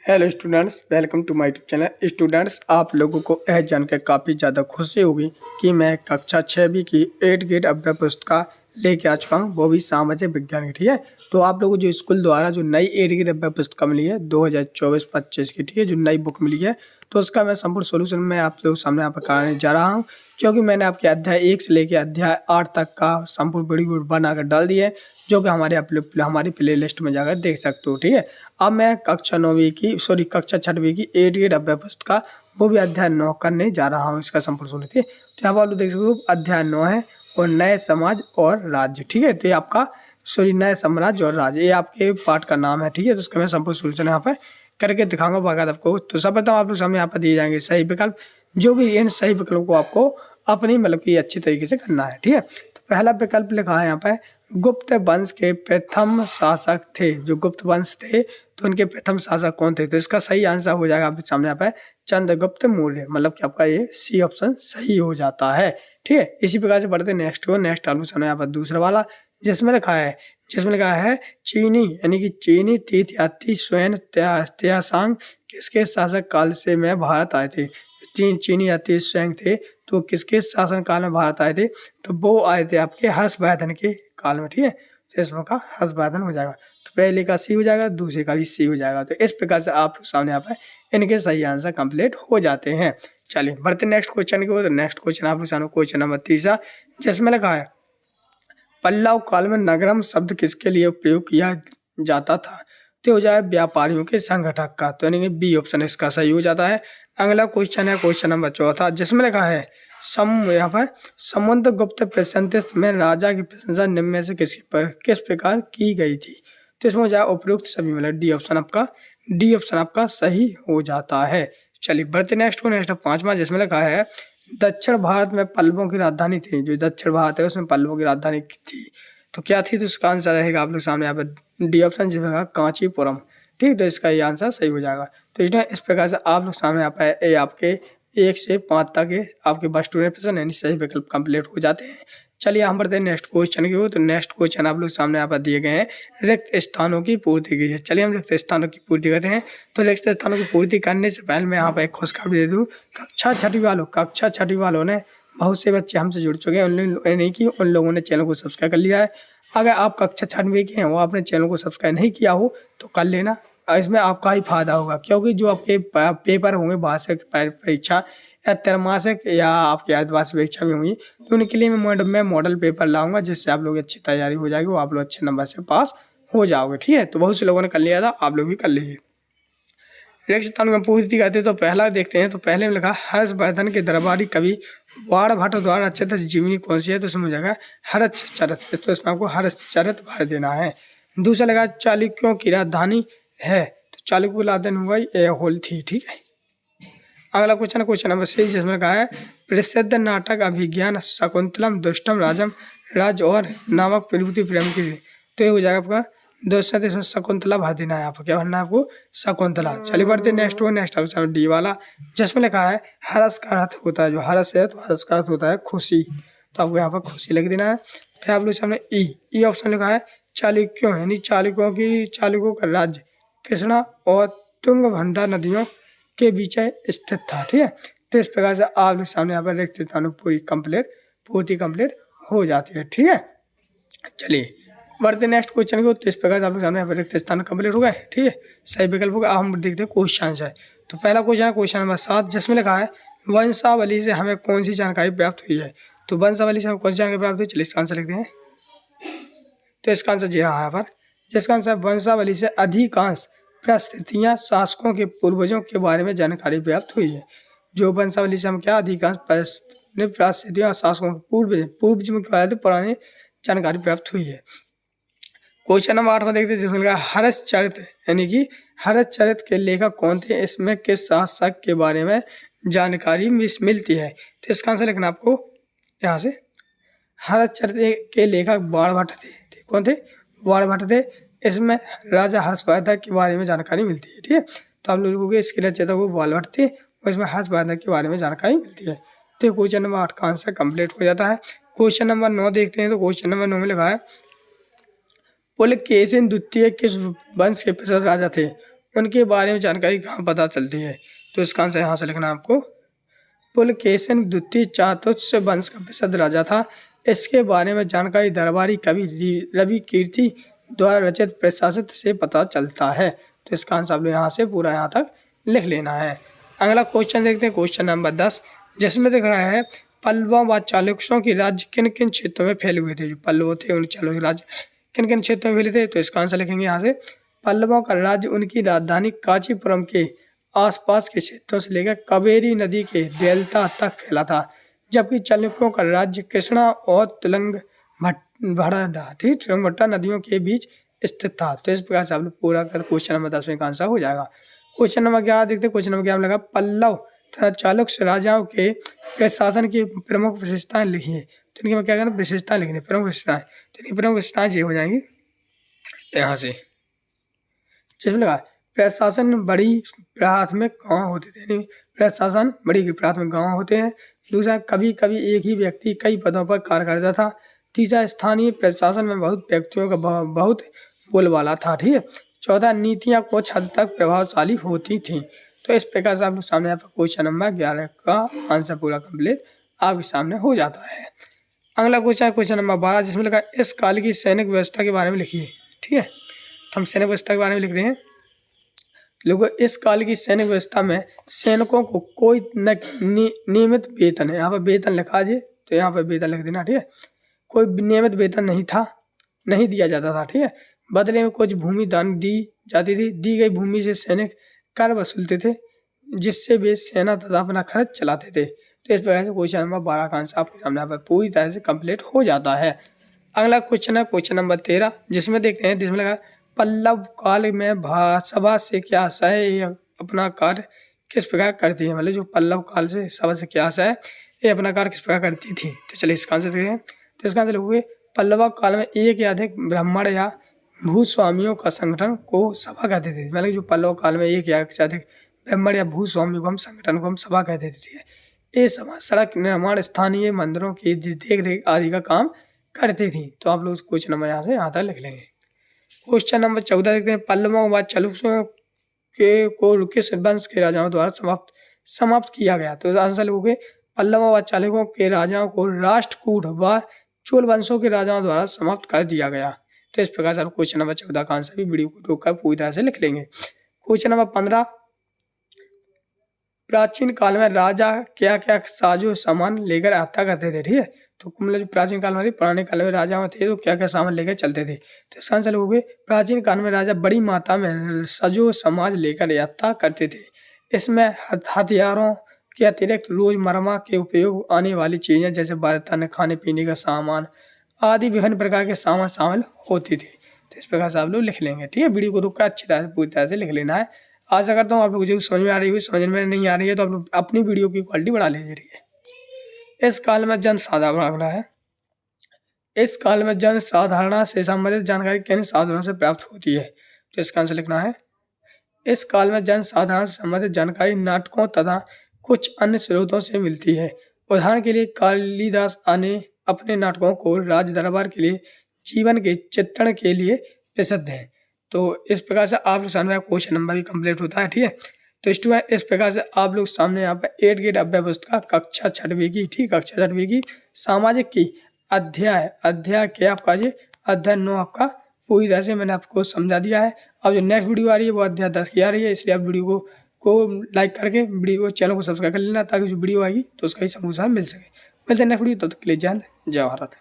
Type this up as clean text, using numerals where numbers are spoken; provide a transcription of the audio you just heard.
Hello students, welcome to my YouTube channel. Students, आप लोगों को यह जानकर काफ़ी ज़्यादा खुशी होगी कि मैं कक्षा 6वीं की 8 ग्रेड अव्यय पुस्तिका लेके आ चुका हूँ, वो भी सामाजिक विज्ञान की। ठीक है, तो आप लोगों को जो स्कूल द्वारा जो नई 8 ग्रेड अव्यय पुस्तिका मिली है 2024-25 की, ठीक है, जो नई बुक मिली है, तो उसका मैं संपूर्ण सोल्यूशन मैं आप लोगों के सामने यहाँ पर कराने जा रहा हूँ। क्योंकि मैंने आपके अध्याय 1 से लेकर अध्याय 8 तक का संपूर्ण वीडियो बनाकर डाल दिया है, जो कि हमारी प्ले लिस्ट में जाकर देख सकते हो। ठीक है, अब मैं कक्षा 6वीं की 8 ग्रेड अव्यय पुस्तिका वो भी अध्याय 9 करने जा रहा हूँ। इसका संपूर्ण सोल्यूशन, ठीक है, तो यहाँ पर आप लोग देख सकते हो अध्याय 9 है और नए समाज और राज्य। ठीक है, तो ये आपका नए साम्राज्य और राज्य, ये आपके पाठ का नाम है। ठीक है, तो इसका मैं संपूर्ण सोल्यूशन यहाँ पर करके दिखाऊंगा बाकायदा आपको। तो सर्वप्रथम आप लोग सामने यहाँ पर दिए जाएंगे सही विकल्प, जो भी इन सही विकल्पों को आपको अपनी कि अच्छी तरीके से करना है। ठीक है, तो पहला विकल्प लिखा है यहाँ पे, गुप्त वंश के प्रथम शासक थे। जो गुप्त वंश थे तो उनके प्रथम शासक कौन थे? तो इसका सही आंसर हो जाएगा आपके सामने यहाँ पे चंद्रगुप्त मौर्य, कि आपका ये सी ऑप्शन सही हो जाता है। ठीक है, इसी प्रकार से बढ़ते नेक्स्ट आपके सामने यहाँ पर दूसरा वाला, जिसमें लिखा है चीनी यानी कि चीनी तीर्थयात्री स्वयं त्यासांग किसके शासक काल से में भारत आए थे? चीनी यात्री स्वयं थे, तो किसके शासन काल में भारत आए थे? तो वो आए थे आपके हर्षवर्धन के काल में। ठीक है, तो इसमें का हर्षवर्धन हो जाएगा, तो पहले का सी हो जाएगा, दूसरे का भी सी हो जाएगा। तो इस प्रकार से आप सामने यहाँ पर इनके सही आंसर कंप्लीट हो जाते हैं। चलिए बढ़ते नेक्स्ट क्वेश्चन की ओर। तो नेक्स्ट क्वेश्चन आप लोग सामने क्वेश्चन नंबर 3 जिसमें लिखा है, पल्लव काल में नगरम शब्द किसके लिए प्रयोग किया जाता था? तो हो जाए व्यापारियों के संगठक का, तो यानी कि बी ऑप्शन इसका सही हो जाता है। अगला क्वेश्चन है क्वेश्चन नंबर 4 जिसमें लिखा है, यहाँ पर समुद्रगुप्त प्रशंसित में राजा की प्रशंसा निम्न में से किस प्रकार की गई थी? तो इसमें हो जाए उपयुक्त सभी, डी ऑप्शन आपका सही हो जाता है। चलिए बढ़ते नेक्स्ट 5वां जिसमें लिखा है, दक्षिण भारत में पल्लवों की राजधानी थी। जो दक्षिण भारत है उसमें पल्लवों की राजधानी थी, तो क्या थी? तो इसका आंसर रहेगा आप लोग सामने यहाँ पर डी ऑप्शन जिसमें कांचीपुरम। ठीक, तो इसका ये आंसर सही हो जाएगा। तो इस प्रकार से आप लोग सामने यहाँ पर आपके 1 से 5 तक के आपके बस स्टूडेंट प्रश्न यानी सही विकल्प कंप्लीट हो जाते हैं। चलिए हम बढ़ते हैं नेक्स्ट क्वेश्चन की ओर। तो नेक्स्ट क्वेश्चन आप लोग सामने यहाँ पर दिए गए हैं, रिक्त स्थानों की पूर्ति कीजिए। चलिए हम रिक्त स्थानों की पूर्ति करते हैं। तो रिक्त स्थानों की पूर्ति करने से पहले मैं यहाँ पर एक खुशखबरी दे दूँ। कक्षा छठी वालों ने बहुत से बच्चे हमसे जुड़ चुके हैं, उन लोगों ने चैनल को सब्सक्राइब कर लिया है। अगर आप कक्षा 6वीं के हैं वो आपने चैनल को सब्सक्राइब नहीं किया हो तो कर लेना, इसमें आपका ही फायदा होगा। क्योंकि जो आपके पेपर होंगे वार्षिक परीक्षा या त्रैमासिक या आपकी अर्धवार्षिक परीक्षा भी होंगी, तो उनके लिए मैं मॉडल पेपर लाऊंगा, जिससे आप लोग अच्छी तैयारी हो जाएगी, वो आप लोग अच्छे नंबर से पास हो जाओगे। ठीक है, तो बहुत से लोगों ने कर लिया था, आप लोग भी कर लीजिए। नेक्स्ट स्थान में पूर्ति करते तो पहला देखते हैं। तो पहले में लिखा, हर्षवर्धन के दरबारी कवि वाण भट्ट द्वारा रचित जीवनी कौन सी है? तो इसमें हो जाएगा हर्षचरित, तो इसमें आपको हर्षचरित भर देना है। दूसरा लगा, चालुक्यों की राजधानी है, तो चालुक्य की राजधानी होगा होल थी। ठीक है, अगला क्वेश्चन नंबर 6 जिसमें कहा है, प्रसिद्ध नाटक अभिज्ञान शकुंतलम दुष्टम राजम राज और नामक प्रभृति प्रेम की, तो ये हो जाएगा आपका दूसरा। इसमें शकुंतला भर देना है, आपको क्या भरना है? आपको शकुंतला। चलिए बढ़ते नेक्स्ट ऑप्शन डी वाला जिसमें लिखा है, हर्ष का अर्थ होता है, जो हर्ष है तो हर्ष का अर्थ होता है खुशी, तो आपको यहाँ पर खुशी लिख देना है। फिर आप लोग सामने ई ऑप्शन लिखा है, चालुक्यों यानी चालुक्यों का राज्य कृष्णा और तुंगभद्रा नदियों के बीच स्थित था। ठीक है, तो इस प्रकार से आप लोग सामने यहाँ पर रिक्त स्थानों पूर्ति कंप्लीट हो जाती है। ठीक है, चलिए बढ़ते नेक्स्ट क्वेश्चन को। तो इस प्रकार से आप लोग सामने यहाँ पर रिक्त स्थान कंप्लीट हो गए। ठीक है, सही विकल्प होगा। हम देखते हैं क्वेश्चन है। तो पहला क्वेश्चन है क्वेश्चन नंबर 7 जिसमें लिखा है, वंशावली से हमें कौन सी जानकारी प्राप्त हुई है? तो वंशावली से हमें कौन सी जानकारी प्राप्त हुई? चलिए इसका आंसर लिखते हैं। तो इसका आंसर जी रहा है यहाँ पर, जिसका आंसर वंशावली से अधिकांश परिस्थितियाँ शासकों के पूर्वजों के बारे में जानकारी प्राप्त हुई है। जो वंशावली से हम क्या अधिकांश परिस्थितियाँ शासकों के पूर्वज में पुरानी जानकारी प्राप्त हुई है। क्वेश्चन नंबर 8 में देखते हैं जिसमें लिखा हर्षचरित यानी कि हर्षचरित के लेखक कौन थे? इसमें किस शासक के बारे में जानकारी मिलती है? तो इसका आंसर लिखना आपको यहाँ से, हर्षचरित के लेखक बाणभट्ट थे। कौन थे? बाणभट्ट थे। इसमें राजा हर्षवर्धन के बारे में जानकारी मिलती है। ठीक है, तो आप लोगों को इसके रचयिता वो बाणभट्ट थे और इसमें हर्षवर्धन के बारे में जानकारी मिलती है। तो क्वेश्चन नंबर 8 का आंसर कंप्लीट हो जाता है। क्वेश्चन नंबर 9 देखते हैं। तो क्वेश्चन नंबर 9 में लिखा है, पुलकेशिन द्वितीय किस वंश के प्रसिद्ध राजा थे? उनके बारे में जानकारी कहाँ पता चलती है? तो इसका आंसर यहाँ से लिखना है आपको। पुलकेशिन द्वितीय चातुर्य वंश का प्रसिद्ध राजा था। इसके बारे में जानकारी दरबारी कवि रवि कीर्ति द्वारा रचित प्रशासित से पता चलता है। तो इसका आंसर आप यहाँ से पूरा यहाँ तक लिख लेना है। अगला क्वेश्चन देखते हैं, क्वेश्चन नंबर 10, जिसमें दिख रहा है पल्लवों व चालुक्यों के राज्य किन किन क्षेत्रों में फैले हुए थे। जो पल्लव थे उन चालुक्य राज्य किन किन क्षेत्रों में फैले थे? तो इसका आंसर लिखेंगे यहाँ से। पल्लवों का राज्य उनकी राजधानी कांचीपुरम के आसपास के क्षेत्रों से लेकर कावेरी नदी के डेल्टा तक फैला था, जबकि चालुक्यों का राज्य कृष्णा और तुंगभद्रा नदियों के बीच स्थित था। तो इस प्रकार से आप लोग पूरा कर क्वेश्चन नंबर 10 का आंसर हो जाएगा। क्वेश्चन नंबर 11 देखते हैं। क्वेश्चन नंबर 11 में लगा पल्लव तथा चालुक्य राजाओं के प्रशासन की प्रमुख विशेषताएं लिखिए। तो इनकी क्या करना, विशेषताएं लिखनी, प्रमुख विशेषताएं। तो इनकी प्रमुख विशेषताएं ये हो जाएंगी यहाँ से। जिसमें लगा प्रशासन बड़ी प्राथमिक गाँव होते थे, प्रशासन बड़ी प्राथमिक गाँव होते हैं। दूसरा, कभी कभी एक ही व्यक्ति कई पदों पर कार्य करता था। तीसरा, स्थानीय प्रशासन में बहुत व्यक्तियों का बहुत बोलबाला था। ठीक है। चौथा, नीतियाँ कुछ हद तक प्रभावशाली होती थी। तो इस प्रकार से आप लोग सामने आपका क्वेश्चन नंबर 11 का आंसर पूरा कंप्लीट आपके सामने हो जाता है। अगला क्वेश्चन, क्वेश्चन नंबर 12, जिसमें लगा इस काल की सैनिक व्यवस्था के बारे में लिखिए। ठीक है, तो हम सैनिक व्यवस्था के बारे में लिखते हैं। लोगों, इस काल की सैनिक व्यवस्था में सैनिकों को कोई नियमित वेतन है, यहाँ पर वेतन लिखा जी, तो यहाँ पर वेतन लिख देना। ठीक है, कोई नियमित वेतन नहीं था, नहीं दिया जाता था। ठीक है, बदले में कुछ भूमि दान दी जाती थी। दी गई भूमि से सैनिक कर वसूलते थे, जिससे वे सेना तथा अपना खर्च चलाते थे। तो इस प्रकार से क्वेश्चन नंबर 12 का आंसर आपके सामने यहाँ पर पूरी तरह से कंप्लीट हो जाता है। अगला क्वेश्चन है क्वेश्चन नंबर 13, जिसमें देखते हैं, जिसमें लगा पल्लव काल में सभा से क्या आशा है, ये अपना कार्य किस प्रकार करती है। मतलब जो पल्लव काल से सभा से क्या आशा है, ये अपना कार्य किस प्रकार करती थी। तो चलिए इसका आंसर देखते हैं। तो इसका आंसर लिखोगे, पल्लव काल में एक या अधिक ब्राह्मण या भूस्वामियों का संगठन को सभा कहते थे। मतलब जो पल्लव काल में एक या अधिक ब्राह्मण या भूस्वामियों को हम संगठन को हम सभा कहते थे। ठीक है, ये सभा सड़क निर्माण, स्थानीय मंदिरों की देख रेख आदि का काम करती थी। तो आप लोग क्वेश्चन नंबर यहाँ से यहाँ तक लिख लेंगे। क्वेश्चन नंबर 14 देखते हैं, पल्लवों व चालुक्यों के को किस वंश के राजाओं द्वारा समाप्त किया गया। तो आंसर लिखोगे, पल्लवों व चालुक्यों के राजाओं को राष्ट्रकूट व चोल वंशों के राजाओं द्वारा समाप्त कर दिया गया। तो इस प्रकार से आप क्वेश्चन नंबर 14 का आंसर भी वीडियो को रोककर पूरी तरह से लिख लेंगे। क्वेश्चन नंबर 15, प्राचीन काल में राजा क्या क्या साजो सामान लेकर हत्या करते थे। ठीक है, तो मतलब प्राचीन काल में पुराने काल में राजा थे तो क्या क्या सामान लेकर चलते थे। तो इसका आंसर हो गए, प्राचीन काल में राजा बड़ी मात्रा में सजो समाज लेकर यात्रा करते थे। इसमें हथियारों के अतिरिक्त रोजमर्रा के उपयोग आने वाली चीजें जैसे बर्तन, खाने पीने का सामान आदि विभिन्न प्रकार के सामान शामिल होती थी। तो इस प्रकार से आप लोग लिख लेंगे। ठीक है, वीडियो को रुककर अच्छी तरह से पूरी तरह से लिख लेना है। आशा करता हूँ आप लोग जो समझ में आ रही है, समझ में नहीं आ रही है तो आप लोग अपनी वीडियो की क्वालिटी बढ़ा लीजिए। ठीक है, इस काल में जन साधारण है, इस काल में जन साधारण से संबंधित जानकारी किन साधनों से प्राप्त होती है। तो इसका आंसर लिखना है, इस काल में जन साधारण से संबंधित जानकारी नाटकों तथा कुछ अन्य स्रोतों से मिलती है। उदाहरण के लिए कालिदास ने अपने नाटकों को राज दरबार के लिए जीवन के चित्रण के लिए प्रसिद्ध है। तो इस प्रकार से आप लोग सामने क्वेश्चन नंबर भी कंप्लीट होता है। ठीक है, तो स्टूडेंट इस प्रकार से आप लोग सामने यहाँ पर 8 ग्रेड अभ्यास पुस्तक कक्षा 6वीं की, ठीक, कक्षा 6वीं की सामाजिक की अध्याय क्या आपका जी, अध्याय 9 आपका पूरी तरह से मैंने आपको समझा दिया है। अब जो नेक्स्ट वीडियो आ रही है वो अध्याय 10 की आ रही है, इसलिए आप वीडियो को लाइक करके वीडियो चैनल को सब्सक्राइब कर लेना ताकि जो वीडियो आएगी तो उसका ही समूह मिल सके। मिलते हैं नेक्स्ट वीडियो, तब तक के लिए जय हिंद, जय भारत।